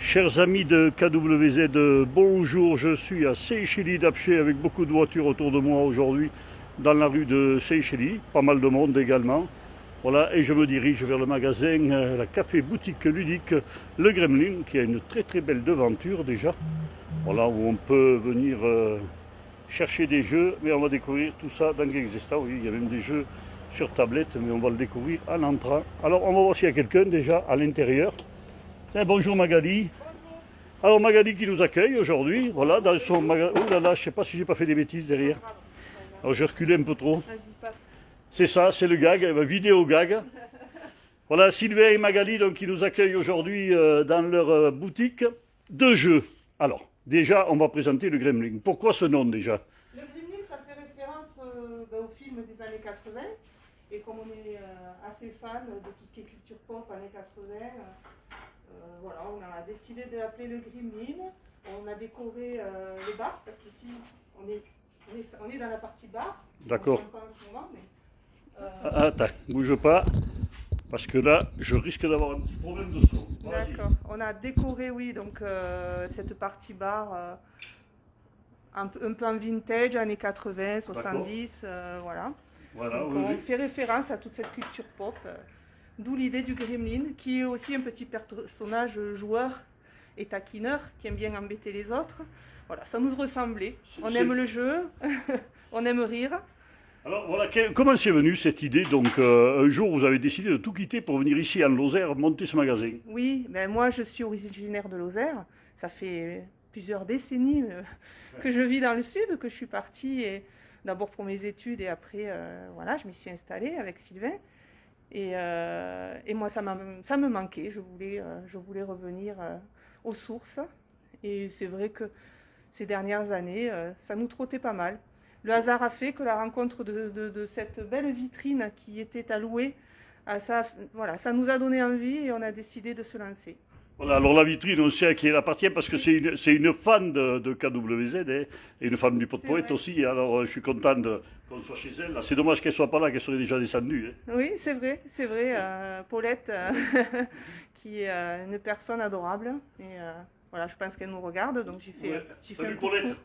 Chers amis de KWZ, bonjour, je suis à Seychelles d'Apcher avec beaucoup de voitures autour de moi aujourd'hui dans la rue de Seychelles, pas mal de monde également. Voilà, et je me dirige vers le magasin, la café boutique ludique Le Gremlin, qui a une très très belle devanture déjà. Voilà, où on peut venir chercher des jeux, mais on va découvrir tout ça dans quelques instants. Oui, il y a même des jeux sur tablette, mais on va le découvrir en entrant. Alors on va voir s'il y a quelqu'un déjà à l'intérieur. Tiens, bonjour Magali. Alors Magali qui nous accueille aujourd'hui, voilà, dans son magasin. Oh là là, je sais pas si j'ai pas fait des bêtises derrière. Alors j'ai reculé un peu trop. C'est ça, c'est le gag, vidéo gag. Voilà, Sylvain et Magali donc, qui nous accueillent aujourd'hui dans leur boutique de jeux. Alors, déjà, on va présenter le Gremlin. Pourquoi ce nom déjà? Le Gremlin, ça fait référence au film des années 80. Et comme on est assez fan de tout ce qui est culture pop années 80, voilà, on a décidé de l'appeler le Gremlin. On a décoré le bar, parce qu'ici, on est dans la partie bar. D'accord. On ne pas en ce moment, mais... Attends, bouge pas, parce que là, je risque d'avoir un petit problème de son. D'accord. On a décoré, oui, donc cette partie bar un peu en vintage, années 80, 70, voilà. Voilà, donc, oui, on fait référence à toute cette culture pop, d'où l'idée du Gremlin, qui est aussi un petit personnage joueur et taquineur, qui aime bien embêter les autres. Voilà, ça nous ressemblait. On aime le jeu, on aime rire. Alors voilà, comment c'est venu cette idée? Donc un jour vous avez décidé de tout quitter pour venir ici en Lozère monter ce magasin. Oui, ben moi je suis originaire de Lozère. Ça fait plusieurs décennies que je vis dans le sud, que je suis partie d'abord pour mes études et après voilà, je m'y suis installée avec Sylvain. Et moi ça me manquait, je voulais revenir aux sources. Et c'est vrai que ces dernières années, ça nous trottait pas mal. Le hasard a fait que la rencontre de cette belle vitrine qui était allouée, voilà, ça nous a donné envie et on a décidé de se lancer. Voilà, alors la vitrine, on sait à qui elle appartient parce que c'est une fan de KWZ et une fan du Pot de Poète aussi. Alors je suis content qu'on soit chez elle. C'est dommage qu'elle ne soit pas là, qu'elle serait déjà descendue. Hein. Oui, c'est vrai. Paulette, qui est une personne adorable. Et voilà, je pense qu'elle nous regarde, donc j'ai fait, Salut Paulette.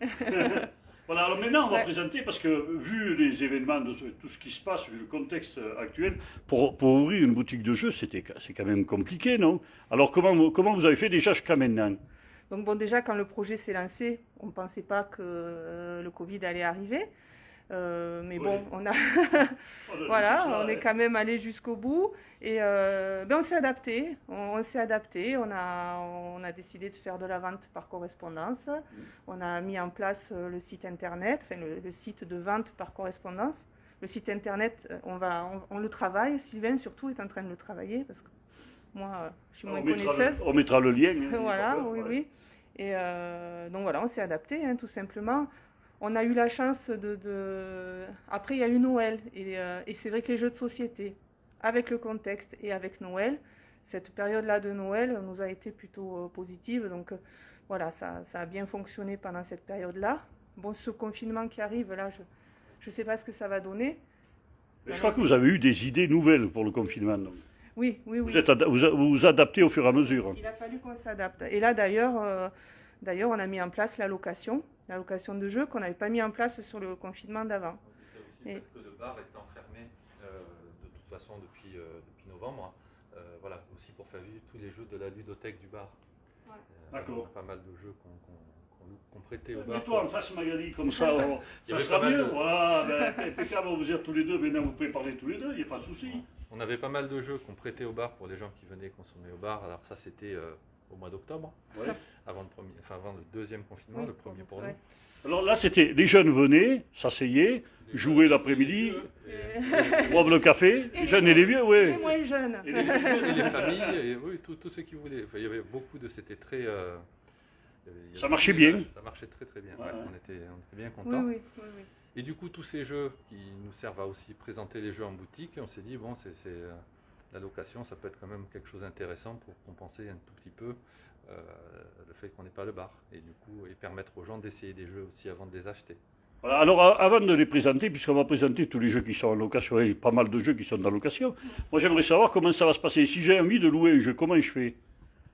Voilà, alors maintenant on va présenter, parce que vu les événements, tout ce qui se passe, vu le contexte actuel, pour ouvrir une boutique de jeux, c'est quand même compliqué, non? Alors comment vous avez fait déjà jusqu'à maintenant? Donc bon, déjà quand le projet s'est lancé, on ne pensait pas que le Covid allait arriver. Mais bon, on a voilà, on est quand même allé jusqu'au bout et on s'est adapté. On s'est adapté. On a décidé de faire de la vente par correspondance. On a mis en place le site internet, enfin le site de vente par correspondance. Le site internet, on le travaille. Sylvain surtout est en train de le travailler parce que moi, je suis moins connaisseuse. On mettra le lien. Hein, voilà, oui. Et donc voilà, on s'est adapté, hein, tout simplement. On a eu la chance Après, il y a eu Noël, et c'est vrai que les jeux de société, avec le contexte et avec Noël, cette période-là de Noël nous a été plutôt positive. Donc voilà, ça a bien fonctionné pendant cette période-là. Bon, ce confinement qui arrive, là, je ne sais pas ce que ça va donner. Je crois que vous avez eu des idées nouvelles pour le confinement. Donc. Oui. Vous vous adaptez au fur et à mesure. Il a fallu qu'on s'adapte. Et là, d'ailleurs, on a mis en place la location de jeux qu'on n'avait pas mis en place sur le confinement d'avant. C'est aussi parce que le bar est enfermé de toute façon depuis novembre. Voilà, aussi pour faire vivre tous les jeux de la ludothèque du bar. Ouais. D'accord. Pas mal de jeux qu'on prêtait au bar. Mets-toi en face Magali, comme ça, ça sera mieux. Voilà, impeccable, vous êtes tous les deux, maintenant vous pouvez parler tous les deux, il n'y a pas de souci. On avait pas mal de jeux qu'on prêtait au bar pour les gens qui venaient consommer au bar. Alors ça c'était au mois d'octobre, avant le deuxième confinement, le premier pour nous. Alors là, c'était les jeunes venaient, s'asseyaient, jouaient l'après-midi, boivent le café, les jeunes et les vieux, oui. Les moins jeunes. Et les jeunes et les familles, et oui, tous ceux qui voulaient. Enfin, il y avait beaucoup de... C'était très... ça marchait bien. Ça marchait très très bien, ouais. On était bien contents. Oui. Et du coup, tous ces jeux qui nous servent à aussi présenter les jeux en boutique, on s'est dit, bon, la location, ça peut être quand même quelque chose d'intéressant pour compenser un tout petit peu le fait qu'on n'ait pas le bar. Et du coup, et permettre aux gens d'essayer des jeux aussi avant de les acheter. Voilà, alors avant de les présenter, puisqu'on va présenter tous les jeux qui sont en location, et pas mal de jeux qui sont en location, moi j'aimerais savoir comment ça va se passer. Si j'ai envie de louer un jeu, comment je fais?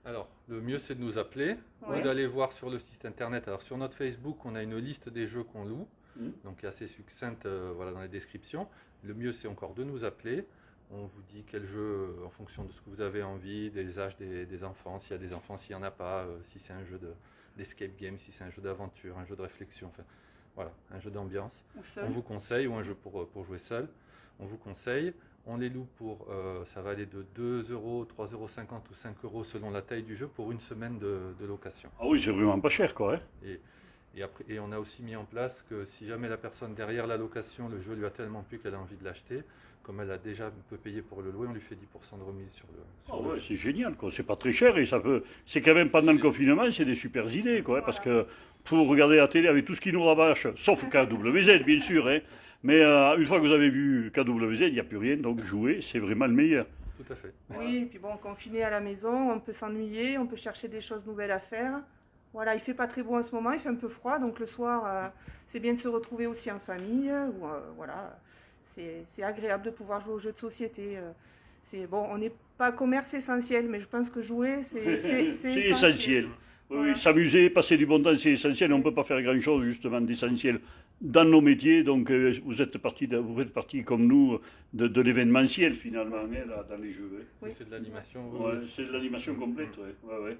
Alors, le mieux c'est de nous appeler Ouais. ou d'aller voir sur le site internet. Alors, sur notre Facebook, on a une liste des jeux qu'on loue, donc qui est assez succincte voilà, dans les descriptions. Le mieux c'est encore de nous appeler. On vous dit quel jeu, en fonction de ce que vous avez envie, des âges des enfants, s'il y a des enfants, s'il n'y en a pas, si c'est un jeu d'escape game, si c'est un jeu d'aventure, un jeu de réflexion, enfin, voilà, un jeu d'ambiance. Ou seul. On vous conseille, ou un jeu pour jouer seul, on vous conseille. On les loue pour, ça va aller de 2 euros, 3,50 € ou 5 € selon la taille du jeu pour une semaine de location. Ah oui, c'est vraiment pas cher, quoi. Hein. Et on a aussi mis en place que si jamais la personne derrière la location, le jeu lui a tellement plu qu'elle a envie de l'acheter, comme elle a déjà un peu payé pour le louer, on lui fait 10% de remise sur Ah le ouais, jeu. c'est génial, quoi. C'est pas très cher et ça peut. C'est quand même pendant le confinement, c'est des super idées, quoi. Hein, parce que pour regarder la télé avec tout ce qui nous rabâche, sauf KWZ, bien sûr. Hein, mais une fois que vous avez vu KWZ, il n'y a plus rien, donc jouer, c'est vraiment le meilleur. Tout à fait. Oui, et puis bon, confiné à la maison, on peut s'ennuyer, on peut chercher des choses nouvelles à faire. Voilà, il fait pas très beau en ce moment, il fait un peu froid, donc le soir, c'est bien de se retrouver aussi en famille. Ou, voilà, c'est agréable de pouvoir jouer aux jeux de société. C'est bon, on n'est pas commerce essentiel, mais je pense que jouer, c'est essentiel. Oui, Voilà. s'amuser, passer du bon temps, c'est essentiel. On ne peut pas faire grand-chose, justement, d'essentiel dans nos métiers. Donc, vous faites partie comme nous, de l'événementiel, finalement, hein, là, dans les jeux. Hein. Oui. C'est de l'animation. Ouais, c'est de l'animation complète, ouais. Ouais, ouais.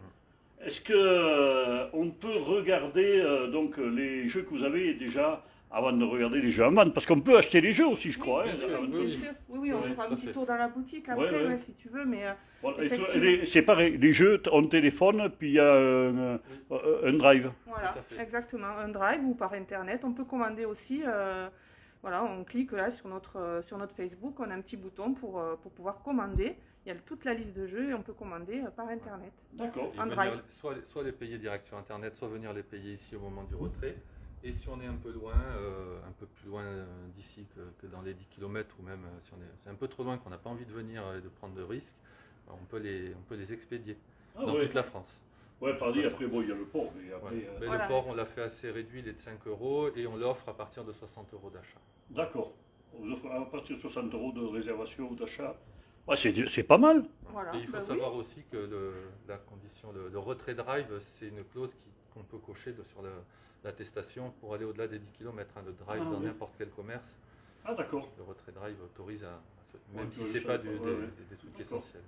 Est-ce que on peut regarder donc les jeux que vous avez déjà avant de regarder les jeux en vente? Parce qu'on peut acheter les jeux aussi, je crois. bien hein. sûr, Bien oui. sûr. Oui, on Ouais, fera un tout à petit fait. tour dans la boutique après, Ouais, ouais. ouais, si tu veux, mais Voilà, et toi, effectivement. c'est pareil, les jeux, on téléphone, puis il y a un drive. Voilà, Tout à fait. exactement. Un drive ou par internet, on peut commander aussi. Voilà, on clique là sur notre Facebook, on a un petit bouton pour pouvoir commander. Il y a toute la liste de jeux et on peut commander par internet. D'accord. Et En venir drive. soit les payer direct sur internet, soit venir les payer ici au moment du retrait. Et si on est un peu loin, un peu plus loin d'ici que dans les 10 km, ou même si c'est un peu trop loin qu'on n'a pas envie de venir et de prendre de risques, on peut les expédier Ah dans ouais. toute la France. Ouais, pardon, après, bon, il y a le port, mais après. Ouais. Mais Voilà. le port, on l'a fait assez réduit, il est de 5 € et on l'offre à partir de 60 € d'achat. D'accord. On vous offre à partir de 60 € de réservation ou d'achat. Ouais, c'est pas mal. Voilà, Et il faut bah oui. savoir aussi que la condition, le retrait drive, c'est une clause qu'on peut cocher sur l'attestation pour aller au-delà des 10 km. Le drive Ah, dans oui. n'importe quel commerce, Ah, d'accord. le retrait drive autorise même Ouais, si je c'est sais pas pas, des trucs D'accord. essentiels.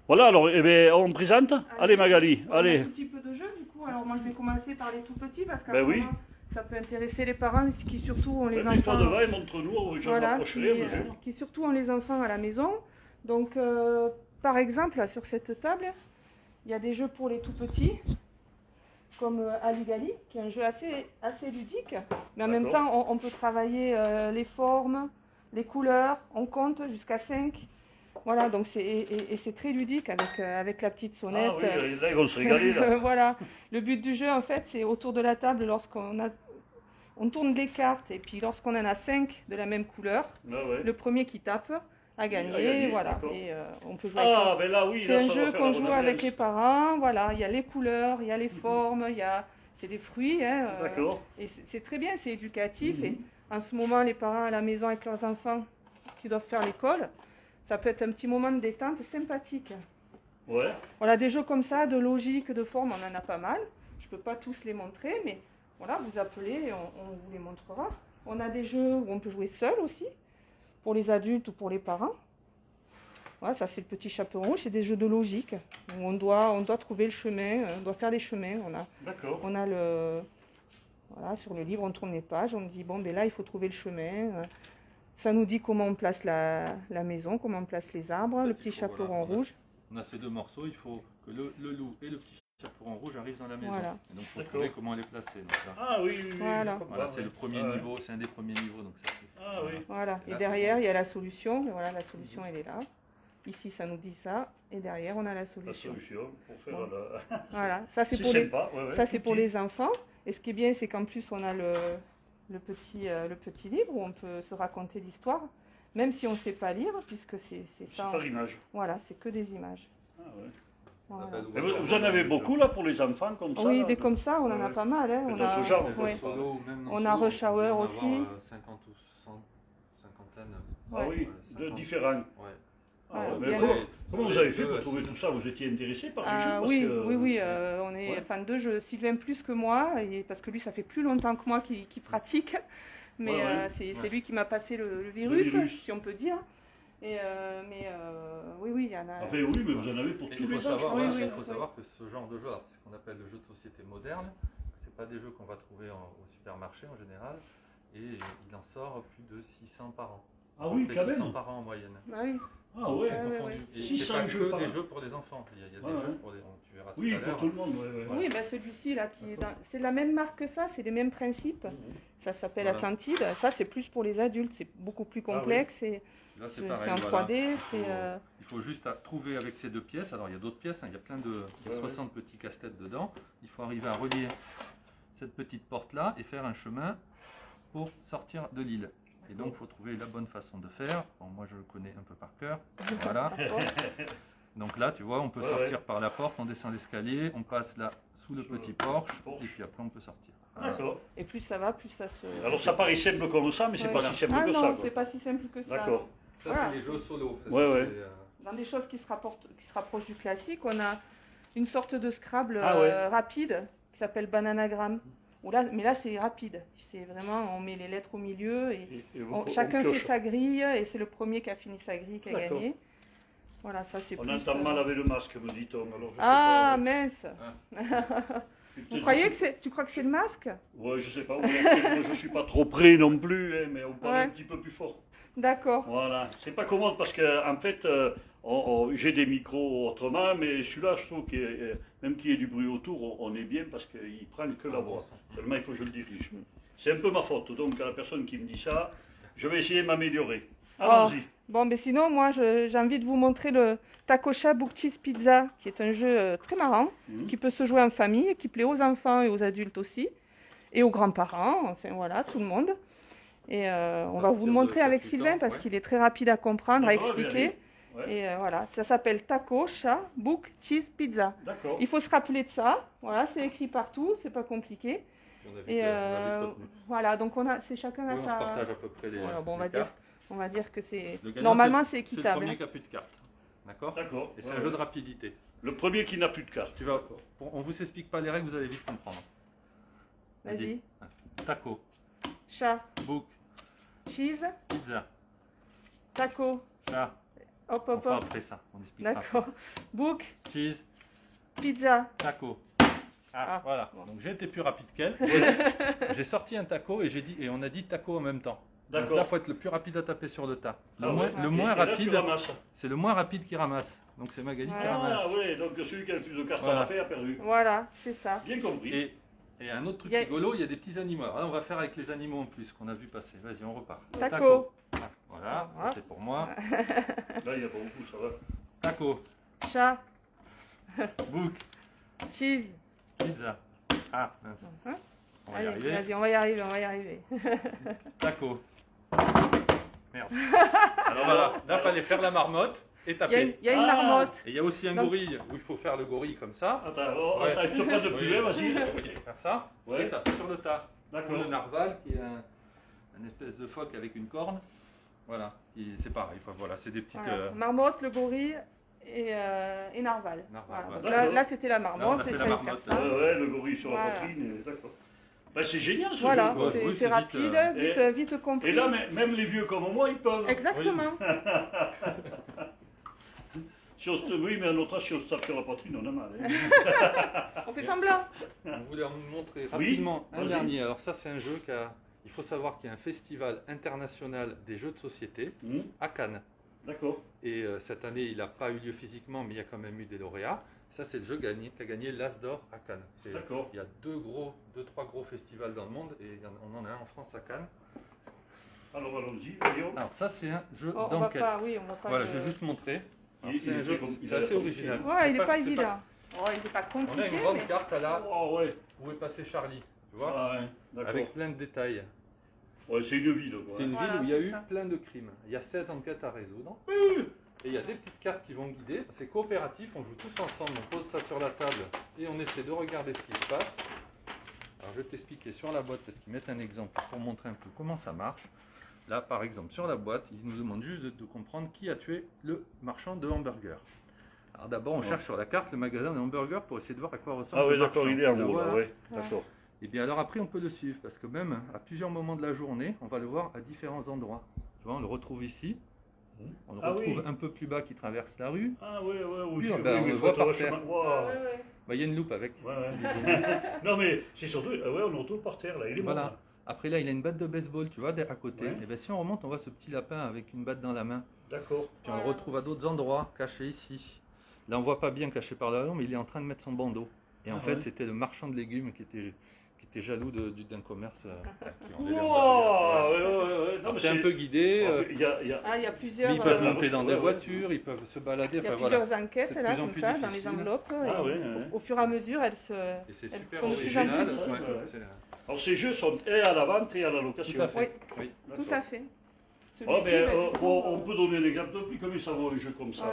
Voilà, alors, eh ben, on présente. Allez, Magali, On a allez. un petit peu de jeu du coup. Alors moi je vais commencer par les tout petits parce qu'à Ben ce oui. moment, ça peut intéresser les parents qui surtout ont les Mets-toi enfants. devant et montre-nous, j'en Voilà, approcherai à mesure. qui surtout ont les enfants à la maison. Donc, par exemple, là, sur cette table, il y a des jeux pour les tout petits, comme Aligali, qui est un jeu assez ludique. Mais en même D'accord. temps, on peut travailler les formes, les couleurs, on compte jusqu'à 5. Voilà, donc c'est très ludique avec la petite sonnette. Ah oui, là, ils vont se régaler, là. Voilà. Le but du jeu, en fait, c'est autour de la table, on tourne des cartes, et puis lorsqu'on en a 5 de la même couleur, Ah, ouais. le premier qui tape a gagné, A gagné, voilà. d'accord. Et on peut jouer avec Ah, ben là, oui, C'est là, un ça jeu va faire qu'on la joue bonne avec ambiance. les parents, voilà. Il y a les couleurs, il y a les formes, c'est des fruits, hein, D'accord. et c'est très bien, c'est éducatif. Mhm. Et en ce moment, les parents à la maison avec leurs enfants qui doivent faire l'école, ça peut être un petit moment de détente sympathique. Ouais. Voilà, des jeux comme ça, de logique, de forme, on en a pas mal. Je ne peux pas tous les montrer, mais voilà, vous appelez et on vous les montrera. On a des jeux où on peut jouer seul aussi, pour les adultes ou pour les parents. Voilà, ça c'est le petit chaperon rouge, c'est des jeux de logique, où on doit trouver le chemin, on doit faire les chemins. D'accord. On a voilà, sur le livre, on tourne les pages, on dit, bon, ben là, il faut trouver le chemin. Ça nous dit comment on place la maison, comment on place les arbres, Ça, le il petit faut, chaperon voilà, rouge. On a ces deux morceaux, il faut que le loup et le petit chaperon rouge arrivent dans la maison. Voilà. Et donc il faut D'accord. trouver comment les placer. Donc, là, Ah oui, oui, oui. Voilà. je voilà, comprends, c'est le ouais. premier Ah, ouais. niveau, c'est un des premiers niveaux. Donc ça, Ah oui. Voilà. Et Là, derrière, c'est- il y a la solution. Et voilà, la solution, elle est là. Ici, ça nous dit ça. Et derrière, on a la La solution. solution pour faire Bon. la. Voilà. Ça, c'est C'est pour les, sympa, ouais, ouais. ça, c'est pour les enfants. Et ce qui est bien, c'est qu'en plus, on a le petit livre où on peut se raconter l'histoire, même si on ne sait pas lire, puisque c'est C'est ça. par image. Voilà, c'est que des images. Ah, ouais. Voilà. Et vous en avez beaucoup là pour les enfants comme ça Oui, là, des comme ça, on en a Ouais. pas mal. Hein. Mais On dans a, ce genre, ouais. Solo ou même non On solo, a Rush peut Hour en avoir, aussi. 50 ou 100, cinquantaine. Ah Ouais. oui, de 50. différents. Ouais. Ah, Ouais, mais bien. Comment vous avez fait pour trouver tout ça? Vous étiez intéressé par les jeux? Parce Oui, que- oui, on est Ouais. fan de jeux. Sylvain plus que moi, parce que lui, ça fait plus longtemps que moi qu'il pratique. Mais Ouais, ouais. c'est lui qui m'a passé le virus, virus. si on peut dire. Oui, oui, il y en a. Enfin, oui, mais vous en avez pour Et tous il faut les âges. savoir, oui, voilà, oui, il faut oui. savoir que ce genre de jeu, alors c'est ce qu'on appelle le jeu de société moderne, c'est pas des jeux qu'on va trouver au supermarché en général, et il en sort plus de 600 par an. Ah oui, À peu quand près 600 même. par an en moyenne. Ah oui. Ah ouais. Ouais, Confondu. Et 600 c'est pas jeux que par des an. jeux pour les enfants, il y a des Ouais, jeux ouais. pour les, tu verras tout Oui, à pour l'heure. tout le monde. Ouais, ouais. Oui, ben celui-ci là, c'est la même marque que ça, c'est les mêmes principes. Ça s'appelle Voilà. Atlantide. Ça, c'est plus pour les adultes, c'est beaucoup plus complexe. Là c'est C'est pareil, en voilà. 3D. Il faut juste trouver avec ces deux pièces, alors il y a d'autres pièces, hein, il y a plein de il y a 60 petits casse-têtes dedans, il faut arriver à relier cette petite porte là et faire un chemin pour sortir de l'île. Et donc il faut trouver la bonne façon de faire. Bon, moi je le connais un peu par cœur, voilà. Donc là tu vois on peut Ouais, sortir par la porte, on descend l'escalier, on passe là sous le Sous petit le porche porche. et puis après on peut sortir. Voilà. D'accord. Et plus ça va, plus ça se. Alors ça paraît simple comme ça, mais c'est Ouais. pas si simple Ah que non, ça. quoi. c'est pas si simple que ça. D'accord. Ça Voilà. c'est les jeux solo. Ça, Ouais, c'est, ouais. Dans des choses qui se rapprochent du classique, on a une sorte de Scrabble Ah ouais. rapide qui s'appelle Bananagram. Mais là, c'est rapide. C'est vraiment, on met les lettres au milieu et Et vous- chacun on fait pioche. sa grille et c'est le premier qui a fini sa grille qui a D'accord. gagné. Voilà, ça c'est On plus. entend mal avec le masque, me dit-on. Alors, je sais Ah pas, ouais. mince. Vous Peut-être croyez je que tu crois que c'est le masque? Ouais, je sais pas. Moi, je suis pas trop près non plus, hein, mais on parle Ouais. un petit peu plus fort. D'accord. Voilà. C'est pas commode parce que en fait, j'ai des micros autrement, mais celui-là, je trouve que même qu'il y ait du bruit autour, on est bien parce qu'il prend que la voix. Seulement, il faut que je le dirige. C'est un peu ma faute. Donc, à la personne qui me dit ça, je vais essayer de m'améliorer. Allons-y. Bon, mais sinon, moi, j'ai envie de vous montrer le Takosha Book Cheese Pizza, qui est un jeu très marrant, Mhm. qui peut se jouer en famille, qui plaît aux enfants et aux adultes aussi, et aux grands-parents, enfin voilà, tout le monde. Et on va vous le montrer avec Sylvain parce qu'il est très rapide à comprendre, à D'accord, expliquer. Ouais. Et voilà, ça s'appelle Takosha Book Cheese Pizza. D'accord. Il faut se rappeler de ça. Voilà, c'est écrit partout, c'est pas compliqué. On a vite, Et on a vite retenu. voilà, donc c'est chacun à Oui, on se sa. partage à peu près les, Voilà, bon, les on va dire cartes. que c'est. Le gagnant, Normalement, c'est C'est le équitable. premier hein. qui n'a plus de cartes. D'accord. D'accord. Et c'est Ouais, un jeu de ouais. rapidité. Le premier qui n'a plus de carte. Tu vas, on vous explique pas les règles, vous allez vite comprendre. Vas-y. Taco, Chat, book, cheese, pizza, taco. chat. Hop, On hop, fera hop. après ça. On expliquera. D'accord. Book, Cheese, pizza. taco. Ah, Voilà. bon. Donc j'ai été plus rapide qu'elle. J'ai sorti un taco et on a dit taco en même temps. Donc D'accord. là, il faut être le plus rapide à taper sur le tas. Le Ah moins, ouais. le Et- moins et là, tu rapide, ramasses. c'est le moins rapide qui ramasse. Donc c'est Magali qui ramasse. Ah oui, donc celui qui a le plus de cartes Voilà. à la faire a perdu. Voilà, c'est ça. Bien compris. Et un autre truc Il y a- rigolo, il y a des petits animaux. Alors là, on va faire avec les animaux en plus qu'on a vu passer. Vas-y, on repart. Taco. Ah, voilà, Ah. c'est pour moi. Là, il y a pas beaucoup, ça va. Taco, Chat, book, cheese. pizza. Ah, mince. Hein On va y Allez, arriver. vas-y, on va y arriver, on va y arriver. Taco. Merde. Alors voilà, là, il fallait faire la marmotte et Il y a taper. une, il y a une Ah. marmotte. Et il y a aussi un Donc- gorille où il faut faire le gorille comme ça. Attends, oh, Ouais. attends, je te prends de plus, Oui, hein, vas-y. oui, faire ça. Ouais. Et taper sur le tas. Ou D'accord. le narval qui est un espèce de phoque avec une corne. Voilà, c'est pareil. Enfin, voilà, c'est des petites. Voilà. Marmotte, le gorille et narval. Narval, Voilà. voilà. Donc D'accord. là, c'était la Là, on marmotte. a fait il la fallait marmotte, faire ça. Ouais, le gorille sur la Voilà. poitrine, d'accord. Ben, c'est génial ce Voilà, jeu. quoi. Ouais, oui, c'est c'est rapide, vite, vite compris. Et là, même les vieux comme moi, ils peuvent. Exactement. Si on se... Oui, mais à notre âge, si on se tape sur la poitrine, on a mal. Hein. On fait semblant. On voulait en montrer rapidement un vas-y. dernier. Alors ça, c'est un jeu il faut savoir qu'il y a un festival international des jeux de société à Cannes. D'accord. Et cette année, il n'a pas eu lieu physiquement, mais il y a quand même eu des lauréats. Ça, c'est le jeu qui a gagné l'As d'or à Cannes. D'accord. Il y a trois gros festivals dans le monde et on en a un en France à Cannes. Alors allons-y, voyons. Alors ça, c'est un jeu Oh, on va d'enquête. pas, oui, on va pas. Voilà, le- je vais juste montrer. Alors, Il- c'est il un est jeu, comme- il c'est a assez l'air original. Ouais, il est pas c'est évident. Oh, il est pas On a compliqué. une grande mais- carte là, Oh, ouais. où est passé Charlie, tu vois, Ah, ouais. D'accord. avec plein de détails. Ouais, c'est une ville, quoi. C'est une Voilà, ville où il y a c'est eu ça. plein de crimes. Il y a 16 enquêtes à résoudre. Et il y a des petites cartes qui vont guider. C'est coopératif, on joue tous ensemble, on pose ça sur la table et on essaie de regarder ce qui se passe. Alors je vais t'expliquer sur la boîte parce qu'ils mettent un exemple pour montrer un peu comment ça marche. Là par exemple sur la boîte, ils nous demandent juste de comprendre qui a tué le marchand de hamburgers. Alors d'abord, on cherche sur la carte le magasin de hamburger pour essayer de voir à quoi ressemble Ah oui, le d'accord, marchand. il est en Le haut, là, voilà. ouais, d'accord. Et bien alors après, on peut le suivre parce que même à plusieurs moments de la journée, on va le voir à différents endroits. Tu vois, on le retrouve ici. On le Ah retrouve oui. un peu plus bas qui traverse la rue. Ah oui, oui, Puis, oui, ben, on mais le il faut voit être par vachement- terre. Waouh. Bah, il y a une loupe avec. Ouais, ouais. Non, mais c'est surtout, ouais, on le retrouve par terre, là, il est mort. Voilà. Là. Après là, il a une batte de baseball, tu vois, à côté. Ouais. Et bien si on remonte, on voit ce petit lapin avec une batte dans la main. D'accord. Puis on le retrouve à d'autres endroits, caché ici. Là, on voit pas bien caché par là, mais il est en train de mettre son bandeau. Et en Ah fait, ouais. c'était le marchand de légumes qui était jaloux d'un commerce. Qui vendait les Wow, hamburgers. ouais, ouais, ouais. Non, Alors, mais c'est un peu guidé. Il y a... Ah, il y a plusieurs, Mais ils peuvent la monter dans roche, des ouais, voitures, ils peuvent se balader. il y a Enfin, plusieurs voilà. enquêtes C'est de là, plus en comme plus ça, dans les difficile. enveloppes. Ah et ouais, ouais. Au fur et à mesure, elles se. Et c'est Elles super sont de plus en original. plus petites. Ouais, Ouais. c'est- Alors ces jeux sont et à la vente et à la location. Tout à fait. Oui. Oui. Tout à fait. Oh, Celui-ci, mais, bah, du coup, on peut donner l'exemple de prix, combien ça vaut les jeux comme ça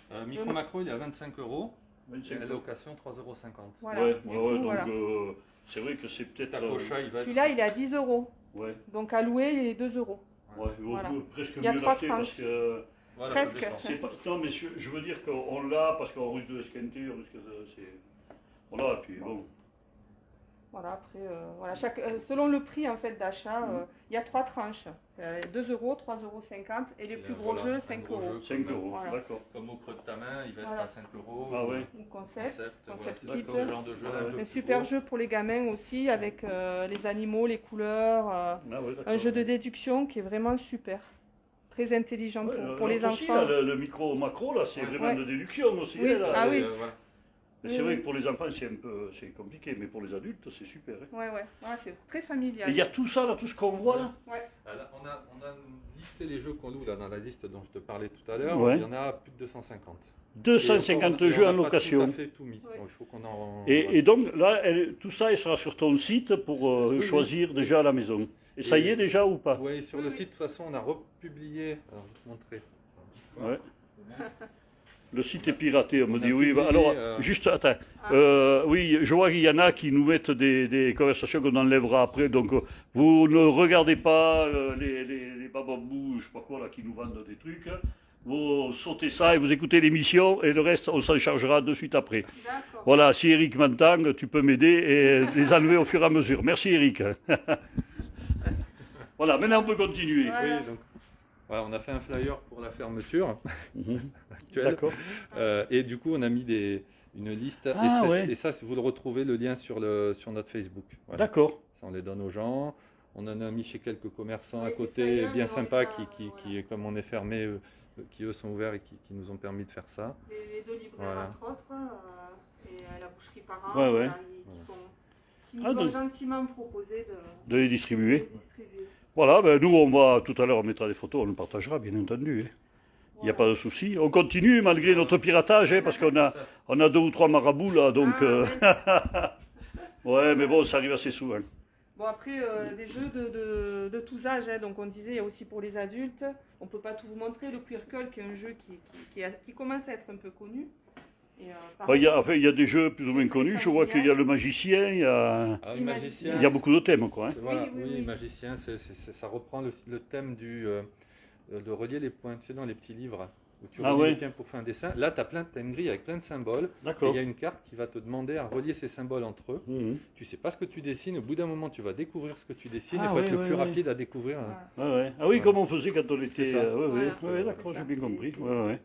voilà. là Micro macro, il est à 25 €. 25 Et la euros. location, 3,50 €. Voilà. Ouais, Du ouais, coup, ouais, donc voilà. c'est vrai que c'est peut-être... Tacocha, il va être- Celui-là, il est à 10 €. ouais, Donc à louer, il est 2 €. ouais, il vaut Voilà. presque Il y a mieux 3 l'acheter parce tranches. que... Voilà, Presque. ça descend. C'est pas... Non, mais je veux dire qu'on l'a parce qu'on risque de l'esquinter, on risque de... Voilà, et puis bon... Voilà, après, voilà, selon le prix en fait d'achat, il y a 3 tranches. 2 €, 3,50 € et les plus gros voilà, jeux, un 5 gros €. jeu. 5 euros, Voilà. d'accord. Comme au creux de ta main, il va être Voilà. à 5 €. Ah ouais. Ou concept. Voilà, Concept c'est kit. ce genre de jeu. Ouais. un peu Un plus super gros. jeu pour les gamins aussi, avec les animaux, les couleurs. Ah ouais, d'accord. Un jeu de déduction qui est vraiment super. Très intelligent Ouais, pour les aussi, enfants. là, le micro-macro, là, c'est Ouais. vraiment Ouais. de déduction aussi. Oui, hein, là. ah oui. Voilà. Mais c'est Oui, vrai oui. que pour les enfants, c'est compliqué, mais pour les adultes, c'est super. Hein. Ouais, ouais. Voilà, c'est très Et familial. il y a tout ça, là, tout ce qu'on voit, là. Ouais. Alors, on a listé les jeux qu'on loue là, dans la liste dont je te parlais tout à l'heure. Ouais. Il y en a plus de 250. 250 Et on jeux n'a en pas location. Tout à fait tout mis. Ouais. Donc, il faut qu'on en... Et donc, là, tout ça, il sera sur ton site pour Oui, oui. choisir déjà à la maison. Et ça y est déjà ou pas? Oui, sur le Oui, site, de toute façon, on a republié. Alors, je vais te montrer. Ouais. Le site est piraté, on me On a dit. Oui, bah, publié, alors, juste, attends. Ah. Oui, je vois qu'il y en a qui nous mettent des conversations qu'on enlèvera après. Donc, vous ne regardez pas les bababous, je sais pas quoi, là, qui nous vendent des trucs. Vous sautez ça et vous écoutez l'émission et le reste, on s'en chargera de suite après. D'accord. Voilà, si Eric m'entend, tu peux m'aider et les enlever au fur et à mesure. Merci Eric. Voilà, maintenant on peut continuer. Ouais. Oui, donc, voilà, on a fait un flyer pour la fermeture Mhm. actuelle. D'accord. Et du coup, on a mis une liste. Ah, ouais. Et ça, vous le retrouvez, le lien sur notre Facebook. Voilà. D'accord. Ça, on les donne aux gens. On en a mis chez quelques commerçants Oui, à ces côté, flyers, bien ils ont sympas, déjà, qui, comme on est fermé, qui eux sont ouverts et qui nous ont permis de faire ça. Les 2 libraires, Voilà. entre autres, et la boucherie par an, Ouais, ouais. voilà, qui Ah, nous ont donc- gentiment proposé De les de distribuer. distribuer. Voilà, ben nous on va tout à l'heure on mettra des photos, on le partagera bien entendu. hein. Il n'y a pas de souci. On continue malgré notre piratage, hein, parce qu'on a 2 ou 3 marabouts là, donc. Ah, ouais. Ouais, mais bon, ça arrive assez souvent. Bon, après, des jeux de tous âges, hein, donc on disait, il y a aussi pour les adultes. On ne peut pas tout vous montrer. Le Quirkle, qui est un jeu qui commence à être un peu connu. Et, par Ouais, contre, enfin, il y a des jeux plus ou moins connus. Je vois qu'il y a le magicien, il y a Ah, oui, magicien. il y a beaucoup de thèmes, quoi. hein. Voilà, Oui, oui, oui, oui. magicien, ça reprend le thème de relier les points. Tu sais, dans les petits livres où tu Ah relis ouais. les points pour faire un dessin. Là, tu as une grille avec plein de symboles. Et D'accord. il y a une carte qui va te demander à relier ces symboles entre eux. Mhm. Tu sais pas ce que tu dessines. Au bout d'un moment, tu vas découvrir ce que tu dessines. Ah Il faut ouais, être le ouais, plus ouais. rapide à découvrir. voilà. Ouais, ouais. Ah oui, Ouais. comme on faisait quand on était. C'est ça. Ouais, ouais, Voilà. ouais, d'accord, j'ai bien compris. Ouais, ouais.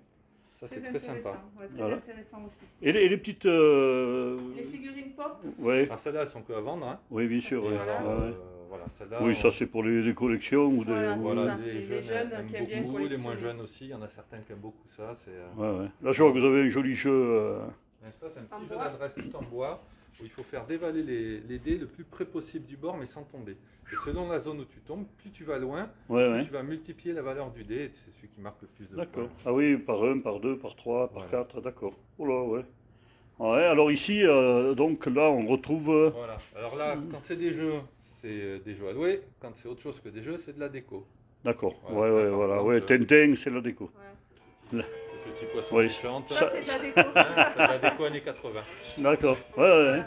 Ça, c'est Très très sympa. intéressant, ouais, très Voilà. intéressant aussi. Et les petites. Les figurines pop, Ouais, Alors, celles-là, elles sont que à vendre. Hein. oui, bien sûr. Et ouais. alors, Ouais, ouais. voilà, celles-là, Oui, ça c'est pour les collections ou des. Voilà, ouais, Voilà, ça. les Les jeunes, jeunes aiment qui aiment bien beaucoup, les moins collectionner. jeunes aussi. Il y en a certains qui aiment beaucoup ça. ouais. Là, je vois que vous avez un joli jeu. Ça, c'est un En petit jeu bois. d'adresse tout en bois où il faut faire dévaler les dés le plus près possible du bord mais sans tomber. Et selon la zone où tu tombes, plus tu vas loin, Ouais, plus ouais. tu vas multiplier la valeur du dé. Et c'est celui qui marque le plus de D'accord. points. Ah oui, par 1, par 2, par 3, par Voilà. 4, d'accord. Oh là, ouais. Ouais, alors ici, donc là, on retrouve. Voilà. Alors là, quand c'est des jeux, c'est des jeux à louer. Quand c'est autre chose que des jeux, c'est de la déco. D'accord. Voilà, Ouais, ouais, d'accord. voilà. Donc, Ouais, Tintin, c'est la déco. ouais. Le petit poisson Ouais, qui chante. ça- Ça, c'est de la déco. Hein, c'est de la déco années 80. D'accord. Ouais, ouais.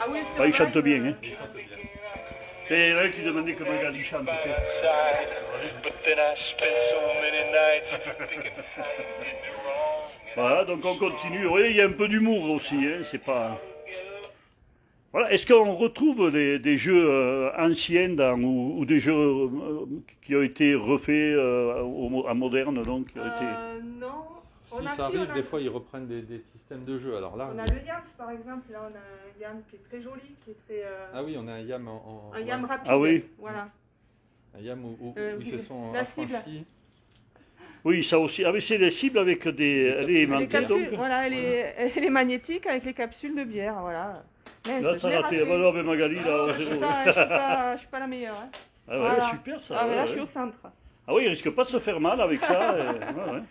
Ah oui, Ah, il chante bien, hein. Il chante bien. C'est là qui demandait comment Magali il chante. ok. But then I spent so many nights thinking how you did me wrong. Voilà, donc on continue. Oui, il y a un peu d'humour aussi, hein, c'est pas... Voilà. Est-ce qu'on retrouve des jeux anciens ou des jeux qui ont été refaits en moderne, donc, qui ont été... Non. Si ça arrive, des fois ils reprennent des systèmes de jeu. Alors là, On a le Yams par exemple, là on a un Yam qui est très joli, qui est très... ah oui, on a un YAM un Yam rapide. Ah oui. Voilà. un YAM où ils se sont la cible. affranchis. Oui, ça aussi. Ah, mais c'est des cibles avec des... Elle est aimantée, Les capsules, donc... voilà, elle est magnétique avec les capsules de bière, voilà. Mais Là, t'as raté. Ah bah non, mais Magali, là, je suis pas la meilleure. Hein. Ah ouais, Voilà. super ça. Ah, mais ouais, là, ouais. je suis au centre. Ah oui, il risque pas de se faire mal avec ça. Ouais, ouais.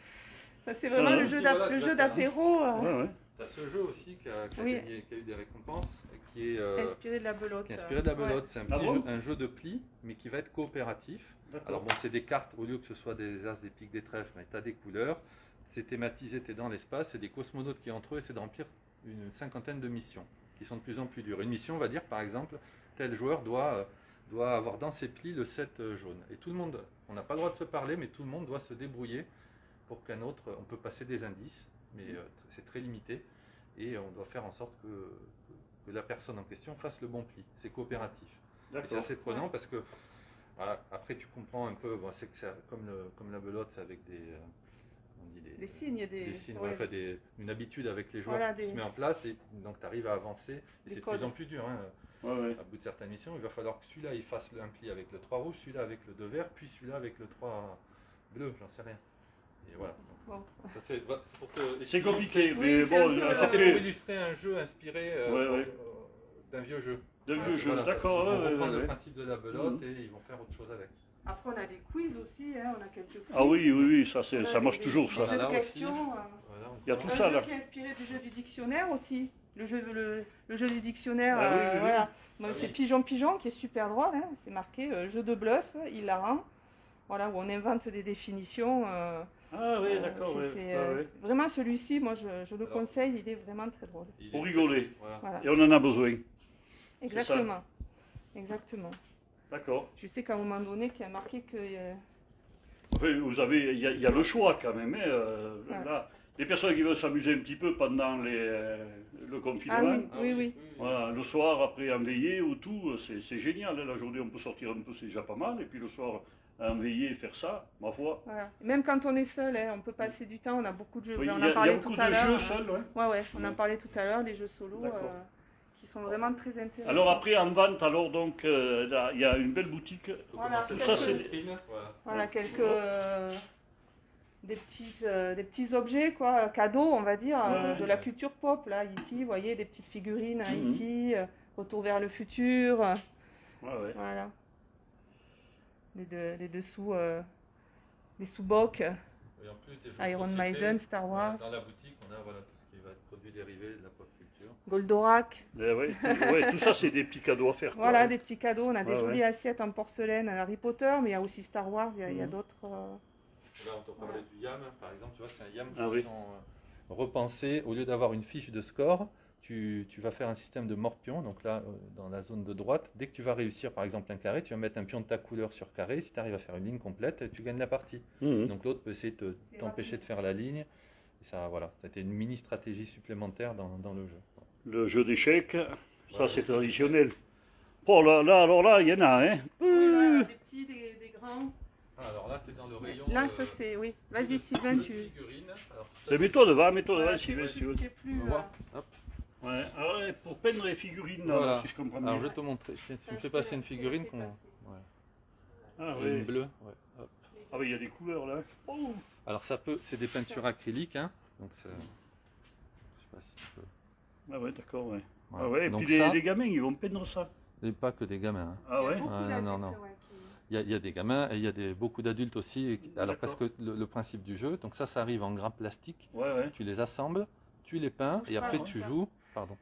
Ça, c'est vraiment Ah, le si, jeu voilà, le jeu exactement. d'apéro Ouais, ouais. Tu as ce jeu aussi qui a Oui. gagné, qui a eu des récompenses, qui est, inspiré de la belote. qui est inspiré de la belote. C'est un Ah petit bon jeu, un jeu de pli, mais qui va être coopératif. Alors D'accord. bon, c'est des cartes, au lieu que ce soit des as, des piques, des trèfles, mais tu as des couleurs. C'est thématisé, tu es dans l'espace, c'est des cosmonautes qui entre eux et c'est de remplir une cinquantaine de missions qui sont de plus en plus dures. Une mission, on va dire par exemple, tel joueur doit avoir dans ses plis le 7 jaune. Et tout le monde, on n'a pas le droit de se parler, mais tout le monde doit se débrouiller pour qu'un autre, on peut passer des indices, mais c'est très limité. Et on doit faire en sorte que la personne en question fasse le bon pli. C'est coopératif. Et c'est D'accord. assez prenant parce que, voilà, après tu comprends un peu, bon, c'est que c'est comme la belote, c'est avec des... on dit Des signes, des signes, ouais. enfin, une habitude avec les joueurs Voilà, qui se met en place et donc tu arrives à avancer. Et Des c'est de codes. plus en plus dur. Hein. Ouais, ouais. À bout de certaines missions, il va falloir que celui-là il fasse un pli avec le 3 rouge, celui-là avec le 2 vert, puis celui-là avec le 3 bleu, j'en sais rien. Et voilà. Donc, Bon. ça, c'est pour te C'est illustrer- compliqué, Oui, mais c'est bon, un peu, C'était après, pour illustrer un jeu inspiré Ouais, ouais. d'un vieux jeu. de vieux jeux, Voilà, d'accord. Ils vont ouais, ouais, reprendre le ouais. principe de la belote et ils vont faire autre chose avec. Après, on a des quiz aussi, hein, on a quelques quiz. Ah oui, oui, oui, ça, On a ça marche des- toujours, des ça. jeux de Là aussi. questions, Voilà, Il y a on tout un ça, jeu là. qui est inspiré du jeu du dictionnaire aussi. Le jeu du dictionnaire, Ah oui, oui, oui. voilà. Donc, Ah c'est oui. Pigeon Pigeon qui est super drôle, hein. C'est marqué jeu de bluff, hilarant. Voilà, où on invente des définitions. Ah oui, d'accord, ouais. c'est, Ouais, ouais. Vraiment celui-ci, moi je le Alors. conseille, il est vraiment très drôle. Il Pour est- rigoler. Voilà. Voilà, Et on en a besoin. exactement. Exactement. D'accord. Je sais qu'à un moment donné, qui a marqué que. Enfin, vous avez, il y a le choix quand même. Hein, Ouais. là, les personnes qui veulent s'amuser un petit peu pendant le confinement, Ah oui, Ah oui, oui. voilà, le soir après en veillée ou tout, c'est génial. Hein, la journée on peut sortir un peu, c'est déjà pas mal. Et puis le soir en veillée faire ça, ma foi. Voilà. Même quand on est seul, hein, on peut passer du temps, on a beaucoup de jeux. Oui, On il en y a parlait beaucoup tout à de l'heure. jeux hein. seuls. Hein. Ouais, on en Ouais. parlait tout à l'heure, les jeux solo, D'accord. qui sont vraiment très intéressants. Alors après en vente, alors donc là, il y a une belle boutique. Faut Voilà, commencer tout par ça, le c'est- screen, voilà. Voilà, quelques des petits objets, quoi, cadeaux, on va dire, Ouais, de la culture pop, là, E.T., vous voyez, des petites figurines, hein, Mhm. E.T., Retour vers le futur, Ouais, ouais. voilà. Les dessous, des sous-bocs, Et en plus des jeux de Iron société, Maiden, Star Wars, dans la boutique, on a voilà, tout ce qui va être produit dérivé de la pop culture. Goldorak. Ouais, tout ça c'est des petits cadeaux à faire. Quoi, Voilà, hein. des petits cadeaux. On a des Ouais, jolies assiettes en porcelaine Harry Potter, mais il y a aussi Star Wars, il y a Mhm. d'autres. Là, on te parlait du YAM, par exemple, tu vois, c'est un YAM Ah qu'ils oui. ont repensé. Au lieu d'avoir une fiche de score, tu vas faire un système de morpion. Donc là, dans la zone de droite, dès que tu vas réussir, par exemple, un carré, tu vas mettre un pion de ta couleur sur carré. Si tu arrives à faire une ligne complète, tu gagnes la partie. Mhm. Donc l'autre peut essayer de C'est t'empêcher rapide. de faire la ligne. Et ça, voilà, ça a été une mini stratégie supplémentaire dans le jeu. Le jeu d'échecs, ça Ouais, c'est le jeu traditionnel. Oh là, alors là, il y en a, hein. Oui, des petits, des grands. Ah, alors là, tu es dans le rayon. Là, ça c'est. Oui. Vas-y, Sylvain, de tu. figurines. Alors, ça, Eh, mets-toi devant, Voilà, Sylvain, tu- si tu veux. tu es plus, on va voir. Hop. Ouais, alors, ouais, pour peindre les figurines, là, Voilà. si je comprends Alors bien. je vais te montrer. Tu me fais passer une figurine qu'on. Ouais. Ah, Et ouais. une bleue. Ouais. Hop. Ah oui, il y a des couleurs là. Oh. Alors ça peut, c'est des peintures acryliques, hein. Donc je sais pas si tu peux. Ah ouais, d'accord, ouais. Voilà. Ah ouais, et Donc puis ça, les gamins, ils vont peindre ça. et pas que des gamins. Hein. Ah ouais. Ah, non. Il y a des gamins et il y a beaucoup d'adultes aussi. Alors parce D'accord. que le principe du jeu, donc ça arrive en grains plastiques. Ouais, ouais. Tu les assembles, tu les peins et après tu joues. Pardon.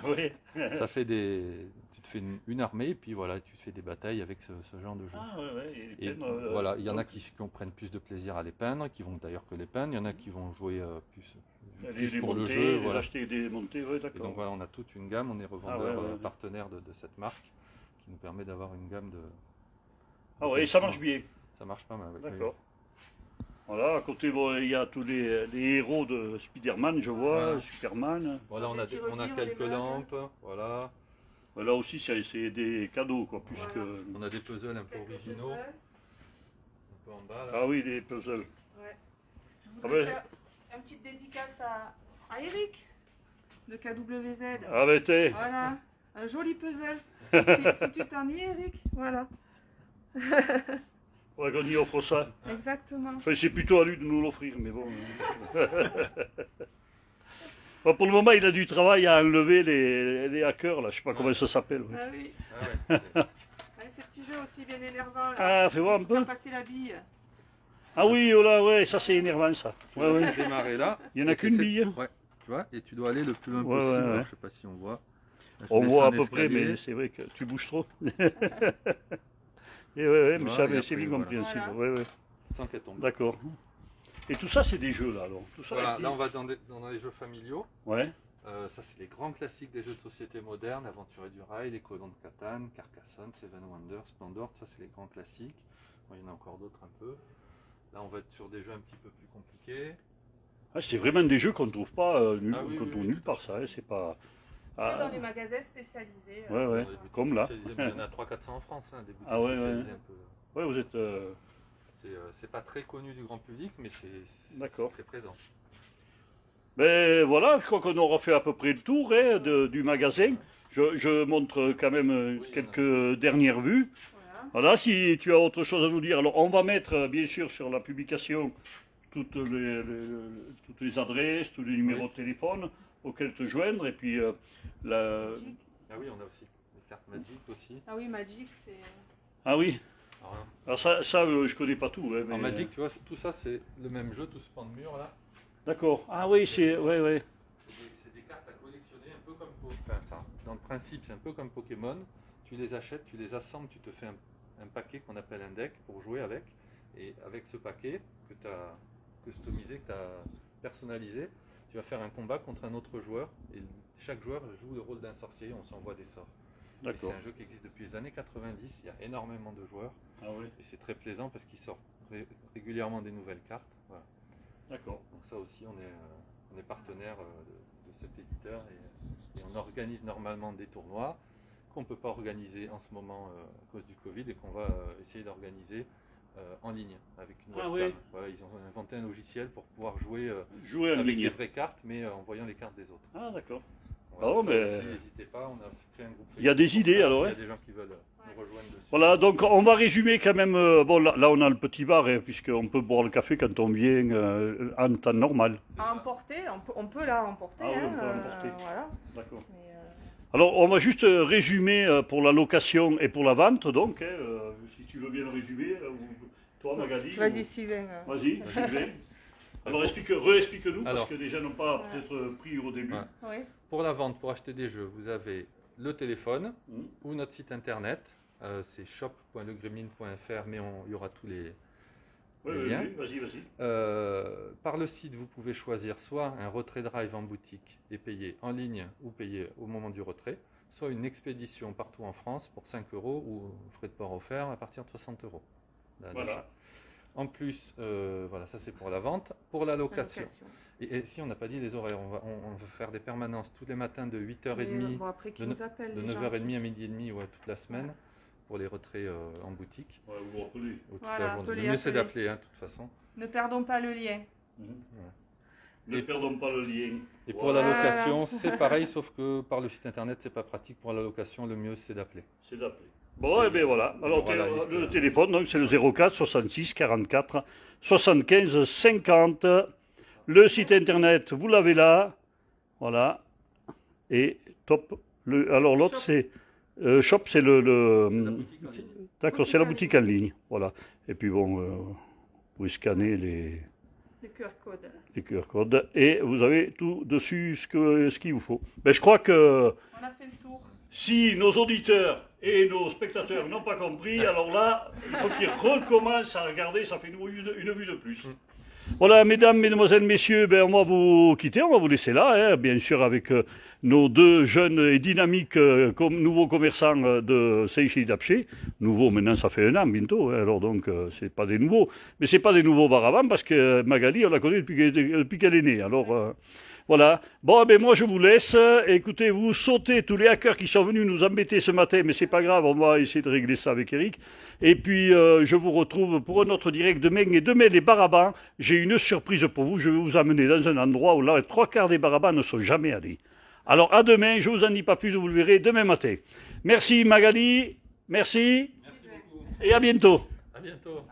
Ouais. Ça fait tu te fais une armée et puis voilà, tu te fais des batailles avec ce genre de jeu. Ah ouais, ouais. Et Et peindre, voilà, il y en a donc, qui prennent plus de plaisir à les peindre, qui vont d'ailleurs que les peindre. Il y en a qui vont jouer plus les pour le monter, jeu. les Voilà. acheter, les monter, ouais, Et d'accord. donc voilà, on a toute une gamme. On est revendeur Ah ouais, ouais. partenaire de cette marque qui nous permet d'avoir une gamme de. Ah ouais, et ça marche bien. Ça marche pas mal. Oui. D'accord. Voilà, à côté, bon, il y a tous les héros de Spider-Man, je vois, Voilà. Superman. Voilà, on a Des on a tirs quelques des meubles. lampes, voilà. Là aussi, c'est des cadeaux, quoi, puisque... Voilà. On a des puzzles un peu Quelques originaux, puzzles. un peu en bas là. Ah oui, des puzzles. Ouais. Je Ah voudrais ben- faire une petite dédicace à Eric de KWZ. Ah ben t'es, Voilà, un joli puzzle. Si tu t'ennuies, Eric, voilà. faudrait qu'on y offre ça. Exactement. Enfin, c'est plutôt à lui de nous l'offrir, mais bon. Bon, pour le moment, il a du travail à enlever les hackers, là, je sais pas comment ça s'appelle. Ouais. Ah oui. Ah ouais. Allez, ces petits jeux aussi bien énervants là. Ah, fais voir un peu. Faire passer la bille. Ah oui, oh là, ouais, ça c'est énervant, ça. Ouais, ouais. Démarrer là. Il y en a Et qu'une c'est- bille. Ouais, tu vois, et tu dois aller le plus loin Ouais, possible. ouais, ouais. Alors, je sais pas si on voit. Là, je On laisse voit à un peu près, escalier. mais c'est vrai que tu bouges trop. Et ouais, mais, Voilà, ça, et mais c'est après, bien compréhensible. voilà. Ouais, ouais. Sans qu'elle tombe. D'accord. Et tout ça, c'est des jeux, là, alors. Tout ça, Voilà, est- là on va dans les jeux familiaux. Ouais. Ça c'est les grands classiques des jeux de société modernes, Aventurier du Rail, les Colons de Catane, Carcassonne, Seven Wonders, Splendor, ça c'est les grands classiques. Bon, il y en a encore d'autres un peu. Là on va être sur des jeux un petit peu plus compliqués. Ah, c'est vraiment des jeux qu'on ne trouve pas Ah oui, qu'on oui, trouve oui. nulle part, ça. Hein, c'est pas. Et Ah, dans les magasins spécialisés. ouais, ouais. Dans les boutiques Comme là. spécialisées, mais il y en a 300-400 en France, hein, des boutiques Ah ouais, spécialisées ouais. un peu. Ouais, vous êtes. C'est pas très connu du grand public, mais c'est D'accord. très présent. Ben voilà, je crois qu'on aura fait à peu près le tour hein, du magasin. Je montre quand même Oui, quelques dernières vues. Voilà. Voilà, si tu as autre chose à nous dire. Alors, on va mettre, bien sûr, sur la publication toutes les adresses, tous les numéros Oui. de téléphone auxquels te joindre. Et puis, Magic. Ah oui, on a aussi les cartes Magic aussi. Ah oui, Magic, c'est. ah oui, Alors, alors ça je connais pas tout. Hein, mais... en Magic, tu vois, tout ça c'est le même jeu, tout ce pan de mur là. D'accord. Ah oui, c'est. Ouais, ouais. C'est des cartes à collectionner, un peu comme dans le principe, c'est un peu comme Pokémon. Tu les achètes, tu les assembles, tu te fais un paquet qu'on appelle un deck pour jouer avec. Et avec ce paquet que tu as customisé, que tu as personnalisé, tu vas faire un combat contre un autre joueur. Et chaque joueur joue le rôle d'un sorcier, on s'envoie des sorts. Et c'est D'accord. un jeu qui existe depuis les années 90, il y a énormément de joueurs. Ah oui, Et c'est très plaisant parce qu'il sort régulièrement des nouvelles cartes. Voilà. d'accord. Donc ça aussi, on est partenaire de cet éditeur et on organise normalement des tournois qu'on ne peut pas organiser en ce moment à cause du Covid et qu'on va essayer d'organiser en ligne avec une Ah webcam. oui. Voilà, ils ont inventé un logiciel pour pouvoir jouer Jouer en avec des ligne. vraies cartes mais en voyant les cartes des autres. Ah d'accord. Voilà, Bon, ça mais- aussi, n'hésitez pas, on a fait un groupe. Il y a des Facebook idées, pour ça, alors, s'il y hein. a des gens qui veulent nous rejoindre dessus. Voilà, donc on va résumer quand même. Bon, là, on a le petit bar, hein, puisqu'on peut boire le café quand on vient en temps normal. À emporter, on peut là emporter. Ah oui, on hein, peut emporter. voilà. D'accord. Mais, Alors, on va juste résumer pour la location et pour la vente, donc, hein, si tu veux bien le résumer, ou toi, Magali. Vas-y, ou- Sylvain. Vas-y, Sylvain. Alors, re-explique-nous, parce Alors. que déjà, n'ont pas Voilà. peut-être pris au début. Ouais. Oui. Pour la vente, pour acheter des jeux, vous avez le téléphone Mhm. ou notre site internet. C'est shop.legremlin.fr, mais il y aura tous les Oui, les oui, liens. oui, vas-y. Par le site, vous pouvez choisir soit un retrait drive en boutique et payer en ligne ou payer au moment du retrait, soit une expédition partout en France pour 5 euros ou frais de port offerts à partir de 60 euros. Voilà. En plus, voilà, ça c'est pour la vente. Pour la location, Location. et si on n'a pas dit les horaires, on va faire des permanences tous les matins de 8h30 Mais, bon, après, qui de nous appelle de les gens 9h30 à midi et demi, ouais, toute la semaine, pour les retraits en boutique, Ouais, vous rappelez. ou toute Voilà, la journée. appelez, Le mieux c'est appelez. d'appeler, hein, de toute façon. Ne perdons pas le lien. Ne Et- perdons pas le lien. Et pour la Voilà. location, c'est pareil, sauf que par le site internet, c'est pas pratique. Pour la location, le mieux c'est d'appeler. C'est d'appeler. Bon, et bien voilà. Alors, aura la liste. le téléphone, donc, c'est le 04 66 44 75 50. Le site internet, vous l'avez là. Voilà. Et top. Alors, l'autre, Shop. c'est. Shop, c'est le boutique en ligne. D'accord, c'est la boutique en ligne. Voilà. Et puis, bon, vous pouvez scanner Le QR code. les QR codes. Et vous avez tout dessus ce qu'il vous faut. Ben, je crois que. On a fait le tour. Si nos auditeurs et nos spectateurs n'ont pas compris, alors là, il faut qu'ils recommencent à regarder, ça fait une vue de plus. Voilà, mesdames, mesdemoiselles, messieurs, ben, on va vous quitter, on va vous laisser là, hein, bien sûr, avec nos deux jeunes et dynamiques nouveaux commerçants de Saint-Chili-d'Apcher. Nouveaux, maintenant, ça fait 1 an bientôt, hein, alors donc, c'est pas des nouveaux. Mais c'est pas des nouveaux auparavant, parce que Magali, on la connaît depuis qu'elle est née. Alors, voilà. Bon, ben moi, je vous laisse. Écoutez, vous sautez tous les hackers qui sont venus nous embêter ce matin, mais c'est pas grave, on va essayer de régler ça avec Eric. Et puis, je vous retrouve pour un autre direct demain. Et demain, les barabans, j'ai une surprise pour vous. Je vais vous amener dans un endroit où là, les 3/4 des barabans ne sont jamais allés. Alors, à demain. Je vous en dis pas plus, vous le verrez demain matin. Merci Magali. Merci. Merci beaucoup. Et à bientôt. À bientôt.